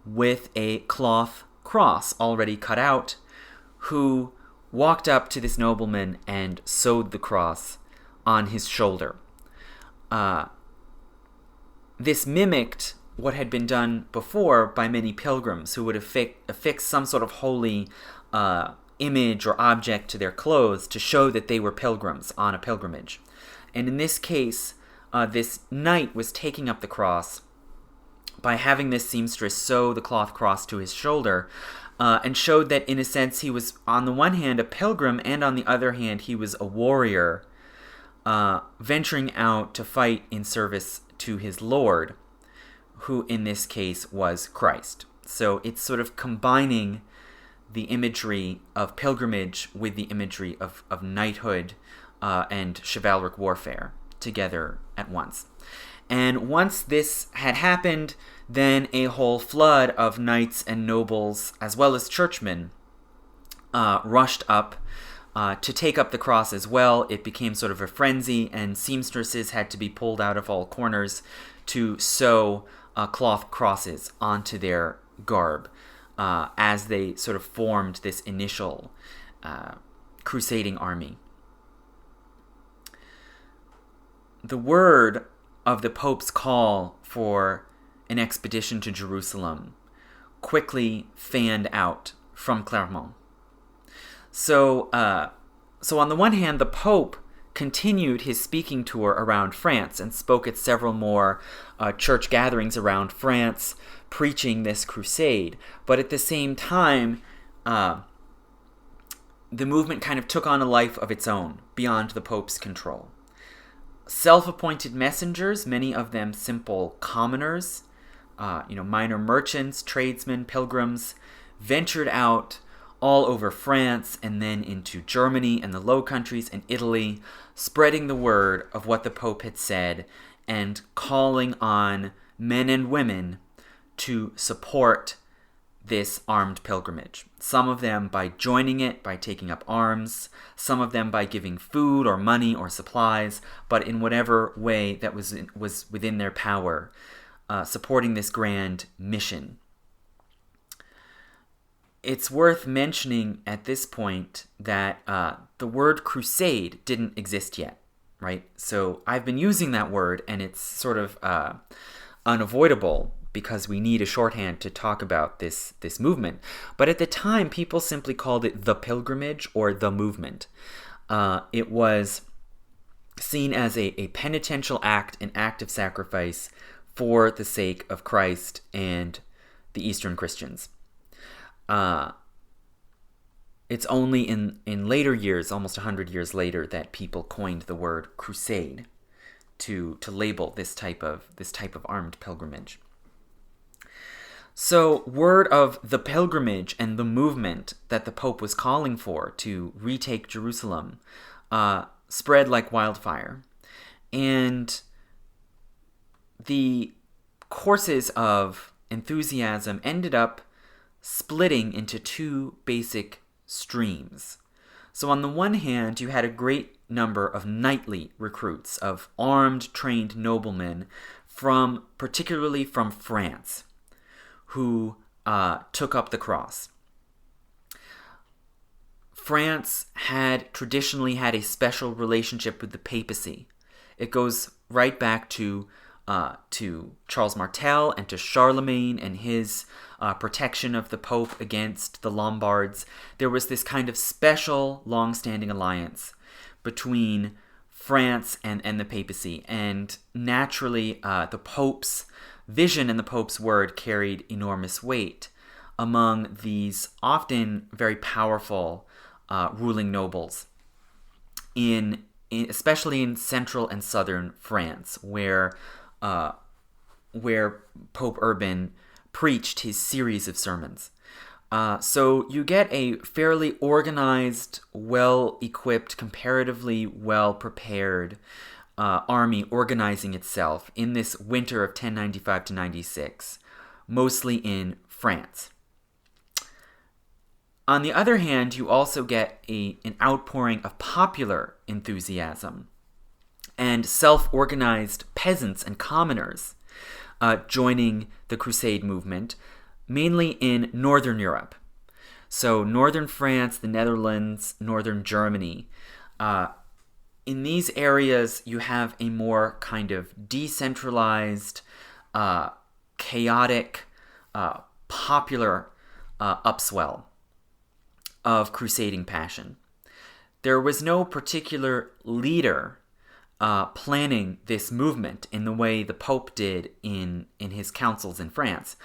[SPEAKER 1] with a cloth cross already cut out, who walked up to this nobleman and sewed the cross on his shoulder. This mimicked what had been done before by many pilgrims who would affix some sort of holy image or object to their clothes to show that they were pilgrims on a pilgrimage. And in this case, this knight was taking up the cross by having this seamstress sew the cloth cross to his shoulder, and showed that, in a sense, he was, on the one hand, a pilgrim, and on the other hand, he was a warrior, venturing out to fight in service to his Lord, who in this case was Christ. So it's sort of combining the imagery of pilgrimage with the imagery of knighthood and chivalric warfare together at once. And once this had happened, then a whole flood of knights and nobles, as well as churchmen, rushed up to take up the cross as well. It became sort of a frenzy, and seamstresses had to be pulled out of all corners to sew cloth crosses onto their garb as they sort of formed this initial crusading army. The word of the Pope's call for an expedition to Jerusalem quickly fanned out from Clermont. So on the one hand, the Pope continued his speaking tour around France and spoke at several more church gatherings around France, preaching this crusade. But at the same time, the movement kind of took on a life of its own, beyond the Pope's control. Self-appointed messengers, many of them simple commoners, minor merchants, tradesmen, pilgrims, ventured out all over France and then into Germany and the Low Countries and Italy, spreading the word of what the Pope had said and calling on men and women to support this armed pilgrimage. Some of them by joining it, by taking up arms, some of them by giving food or money or supplies, but in whatever way that was within their power, supporting this grand mission. It's worth mentioning at this point that the word crusade didn't exist yet, right? So I've been using that word, and it's sort of unavoidable because we need a shorthand to talk about this movement. But at the time, people simply called it the pilgrimage or the movement. It was seen as a penitential act, an act of sacrifice for the sake of Christ and the Eastern Christians. It's only in later years, almost 100 years later, that people coined the word crusade to label this type of armed pilgrimage. So word of the pilgrimage and the movement that the Pope was calling for to retake Jerusalem spread like wildfire. And the courses of enthusiasm ended up splitting into two basic streams. So on the one hand, you had a great number of knightly recruits, of armed, trained noblemen, particularly from France, who took up the cross. France had traditionally had a special relationship with the papacy. It goes right back to Charles Martel and to Charlemagne and his protection of the Pope against the Lombards. There was this kind of special, long-standing alliance between France and the papacy. And naturally, the Pope's vision and the Pope's word carried enormous weight among these often very powerful ruling nobles, especially in central and southern France, where Pope Urban preached his series of sermons. So you get a fairly organized, well-equipped, comparatively well-prepared army organizing itself in this winter of 1095 to 96, mostly in France. On the other hand, you also get an outpouring of popular enthusiasm and self-organized peasants and commoners joining the Crusade movement, mainly in Northern Europe. So Northern France, the Netherlands, Northern Germany. In these areas, you have a more kind of decentralized, chaotic, popular upswell of crusading passion. There was no particular leader planning this movement in the way the Pope did in his councils in France.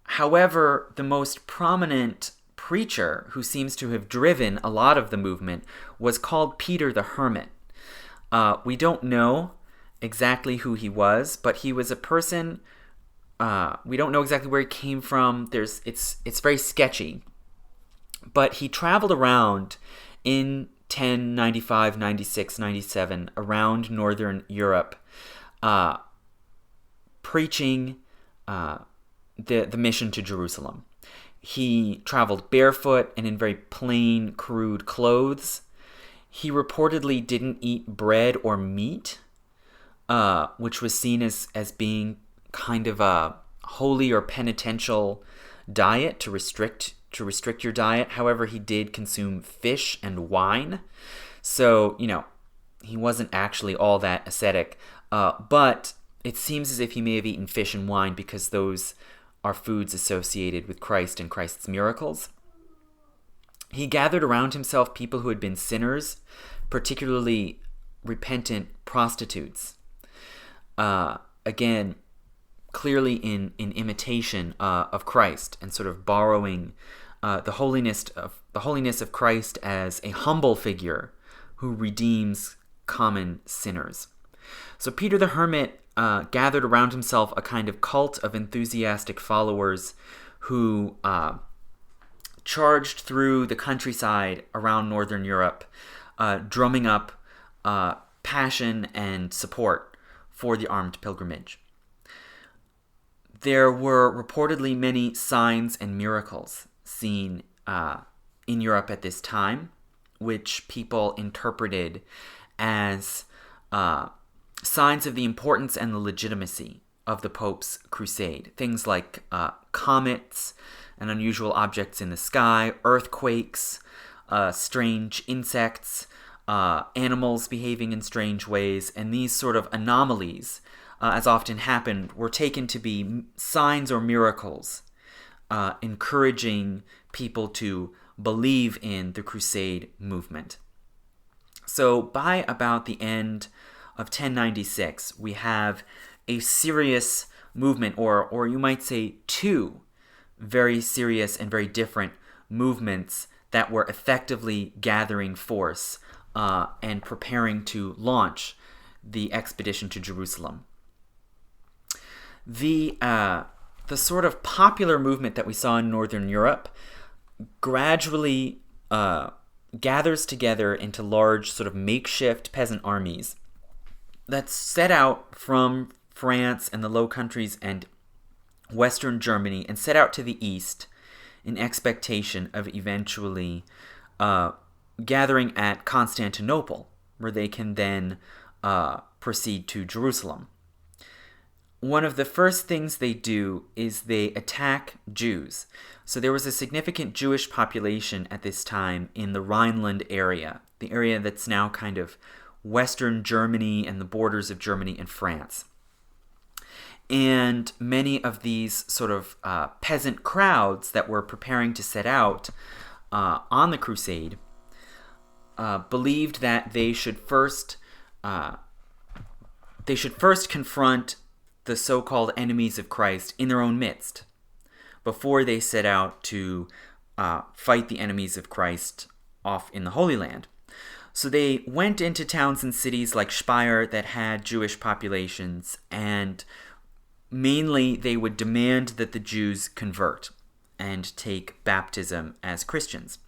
[SPEAKER 1] However, the most prominent preacher who seems to have driven a lot of the movement was called Peter the Hermit. We don't know exactly who he was, but he was a person. We don't know exactly where he came from. It's very sketchy. But he traveled around in 1095, 96, 97, around Northern Europe, preaching the mission to Jerusalem. He traveled barefoot and in very plain, crude clothes. He reportedly didn't eat bread or meat, which was seen as being kind of a holy or penitential diet to restrict your diet. However, he did consume fish and wine. So, he wasn't actually all that ascetic. But it seems as if he may have eaten fish and wine because those are foods associated with Christ and Christ's miracles. He gathered around himself people who had been sinners, particularly repentant prostitutes. Again, clearly in imitation of Christ, and sort of borrowing the holiness of Christ as a humble figure who redeems common sinners. So Peter the Hermit gathered around himself a kind of cult of enthusiastic followers who charged through the countryside around Northern Europe, drumming up passion and support for the armed pilgrimage. there were reportedly many signs and miracles seen in Europe at this time, which people interpreted as signs of the importance and the legitimacy of the Pope's crusade. Things like comets and unusual objects in the sky, earthquakes, strange insects, animals behaving in strange ways, and these sort of anomalies, as often happened, were taken to be signs or miracles, encouraging people to believe in the Crusade movement. So by about the end of 1096, we have a serious movement, or you might say two very serious and very different movements that were effectively gathering force and preparing to launch the expedition to Jerusalem. The sort of popular movement that we saw in Northern Europe gradually gathers together into large sort of makeshift peasant armies that set out from France and the Low Countries and Western Germany and set out to the east in expectation of eventually gathering at Constantinople, where they can then proceed to Jerusalem. One of the first things they do is they attack Jews. So there was a significant Jewish population at this time in the Rhineland area, the area that's now kind of Western Germany and the borders of Germany and France. And many of these sort of peasant crowds that were preparing to set out on the crusade believed that they should first confront the so-called enemies of Christ in their own midst before they set out to fight the enemies of Christ off in the Holy Land. So they went into towns and cities like Speyer that had Jewish populations, and mainly they would demand that the Jews convert and take baptism as Christians.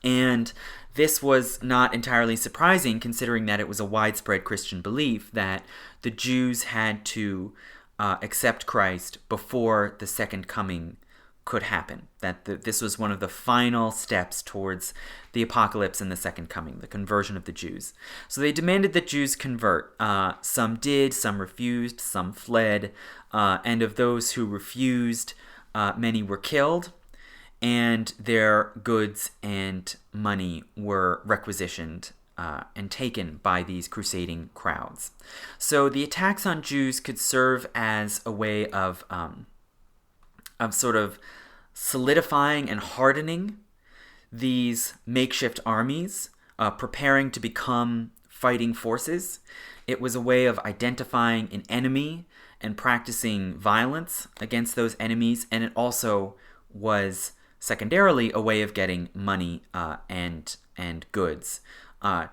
[SPEAKER 1] And this was not entirely surprising, considering that it was a widespread Christian belief that the Jews had to accept Christ before the second coming could happen, that this was one of the final steps towards the apocalypse and the second coming, the conversion of the Jews. So they demanded that Jews convert. Some did, some refused, some fled, and of those who refused, many were killed, and their goods and money were requisitioned and taken by these crusading crowds. So the attacks on Jews could serve as a way of sort of solidifying and hardening these makeshift armies, preparing to become fighting forces. It was a way of identifying an enemy and practicing violence against those enemies, and it also was secondarily a way of getting money and goods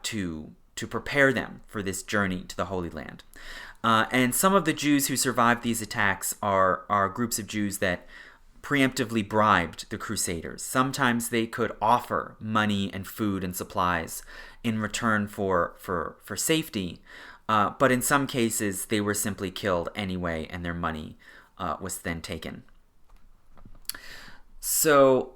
[SPEAKER 1] to prepare them for this journey to the Holy Land. And some of the Jews who survived these attacks are groups of Jews that preemptively bribed the Crusaders. Sometimes they could offer money and food and supplies in return for safety, but in some cases they were simply killed anyway, and their money was then taken. So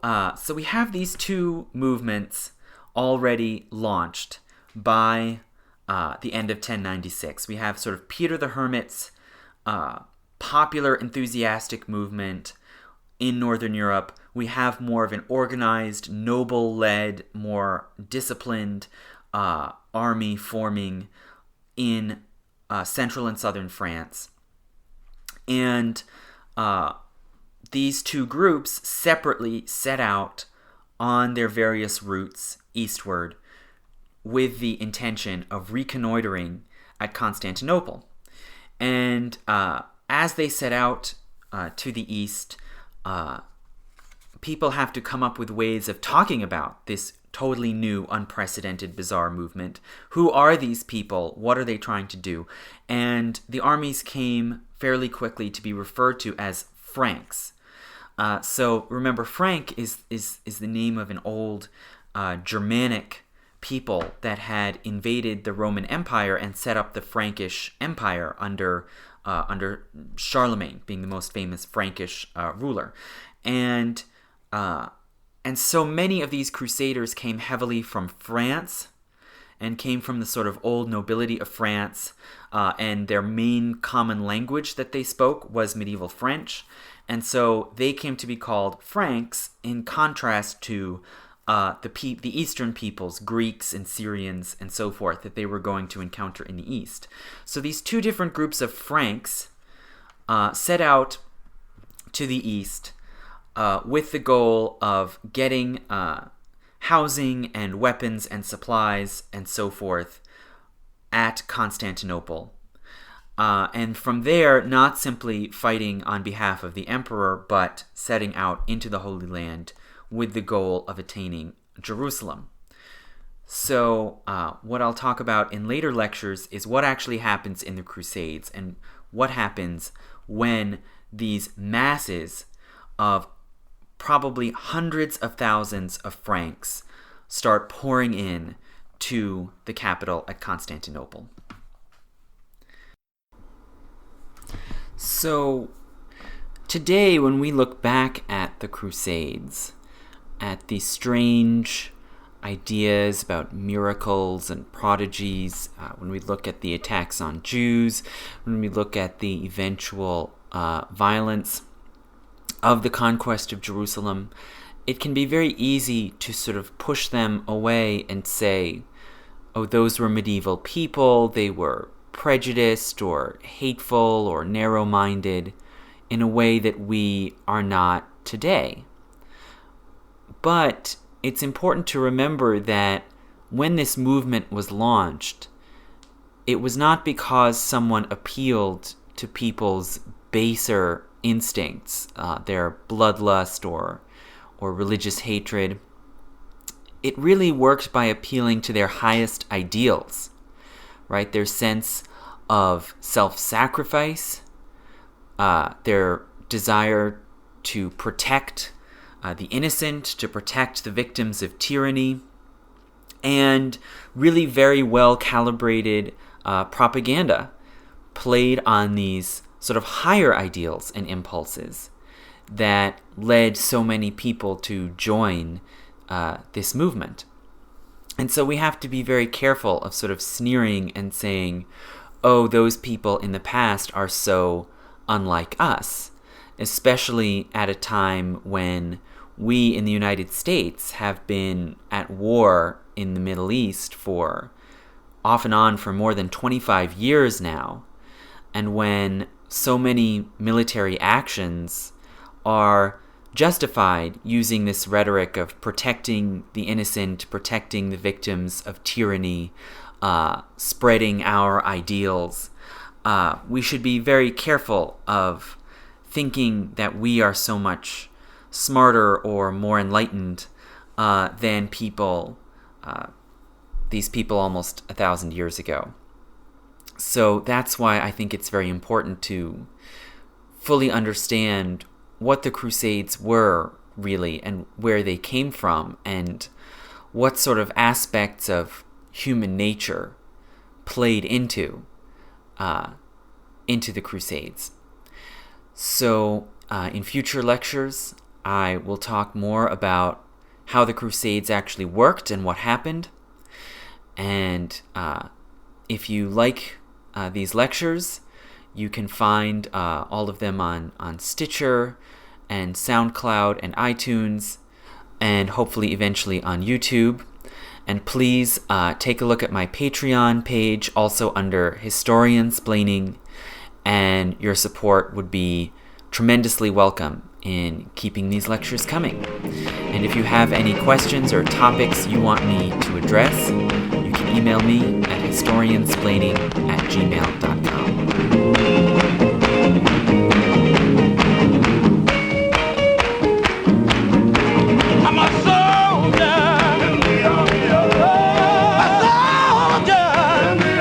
[SPEAKER 1] we have these two movements already launched by the end of 1096. We have sort of Peter the Hermit's popular, enthusiastic movement in Northern Europe. We have more of an organized, noble-led, more disciplined army forming in central and southern France. And these two groups separately set out on their various routes eastward with the intention of reconnoitering at Constantinople. And as they set out to the east, people have to come up with ways of talking about this totally new, unprecedented, bizarre movement. Who are these people? What are they trying to do? And the armies came fairly quickly to be referred to as Franks. So remember, Frank is the name of an old Germanic people that had invaded the Roman Empire and set up the Frankish Empire under Charlemagne being the most famous Frankish ruler. And so many of these crusaders came heavily from France and came from the sort of old nobility of France, and their main common language that they spoke was medieval French. And so they came to be called Franks in contrast to the Eastern peoples, Greeks and Syrians and so forth, that they were going to encounter in the East. So these two different groups of Franks set out to the East with the goal of getting housing and weapons and supplies and so forth at Constantinople. And from there, not simply fighting on behalf of the emperor, but setting out into the Holy Land with the goal of attaining Jerusalem. So what I'll talk about in later lectures is what actually happens in the Crusades and what happens when these masses of probably hundreds of thousands of Franks start pouring in to the capital at Constantinople. So today, when we look back at the Crusades, at the strange ideas about miracles and prodigies, when we look at the attacks on Jews, when we look at the eventual violence of the conquest of Jerusalem, it can be very easy to sort of push them away and say, oh, those were medieval people, they were prejudiced or hateful or narrow-minded in a way that we are not today. But it's important to remember that when this movement was launched, it was not because someone appealed to people's baser instincts, their bloodlust or religious hatred. It really worked by appealing to their highest ideals, right? Their sense of self-sacrifice, their desire to protect the innocent, to protect the victims of tyranny, and really very well-calibrated propaganda played on these sort of higher ideals and impulses that led so many people to join this movement. And so we have to be very careful of sort of sneering and saying, oh, those people in the past are so unlike us, especially at a time when we in the United States have been at war in the Middle East for off and on for more than 25 years now, and when so many military actions are justified using this rhetoric of protecting the innocent, protecting the victims of tyranny, spreading our ideals. We should be very careful of thinking that we are so much smarter or more enlightened than these people almost 1,000 years ago. So that's why I think it's very important to fully understand what the Crusades were really and where they came from and what sort of aspects of human nature played into the Crusades. So in future lectures, I will talk more about how the Crusades actually worked and what happened. And if you like these lectures, you can find all of them on Stitcher and SoundCloud and iTunes, and hopefully eventually on YouTube. And please take a look at my Patreon page, also under Historiansplaining, and your support would be tremendously welcome in keeping these lectures coming. And if you have any questions or topics you want me to address, you can email me at historiansplaining@gmail.com.